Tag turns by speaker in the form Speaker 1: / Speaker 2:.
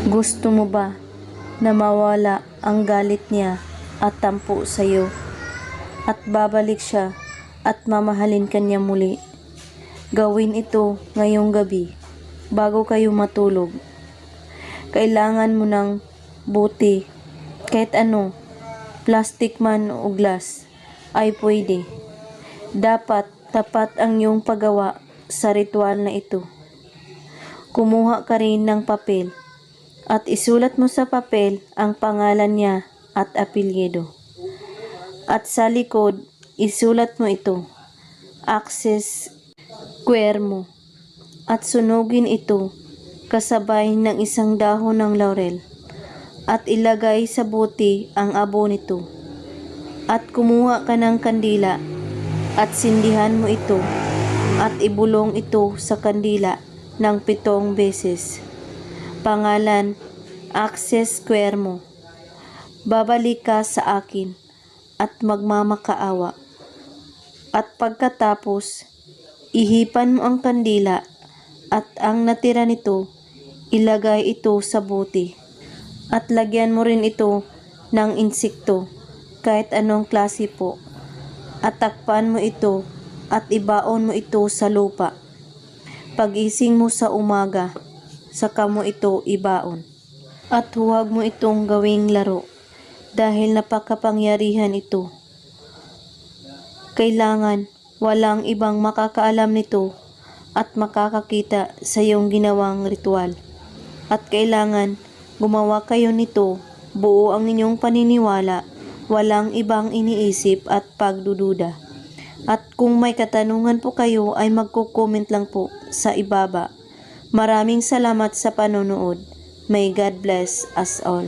Speaker 1: Gusto mo ba na mawala ang galit niya at tampo sa'yo at babalik siya at mamahalin ka niya muli? Gawin ito ngayong gabi bago kayo matulog. Kailangan mo ng buti, kahit ano, plastic man o glass ay pwede. Dapat tapat ang iyong paggawa sa ritual na ito. Kumuha ka rin ng papel at isulat mo sa papel ang pangalan niya at apelyido. At sa likod, isulat mo ito, Access Cuermo, at sunugin ito kasabay ng isang dahon ng laurel at ilagay sa buti ang abo nito. At kumuha ka ng kandila at sindihan mo ito at ibulong ito sa kandila ng 7 beses. Pangalan, Access Cuermo. Babalik ka sa akin at magmamakaawa. At pagkatapos, ihipan mo ang kandila at ang natira nito, ilagay ito sa buti. At lagyan mo rin ito ng insekto, kahit anong klase po. At takpan mo ito at ibaon mo ito sa lupa. Pag-ising mo sa umaga, saka mo ito ibaon. At huwag mo itong gawing laro dahil napakapangyarihan ito. Kailangan walang ibang makakaalam nito at makakakita sa iyong ginawang ritual. At kailangan gumawa kayo nito, buo ang inyong paniniwala, walang ibang iniisip at pagdududa. At kung may katanungan po kayo ay magko-comment lang po sa ibaba. Maraming salamat sa panonood. May God bless us all.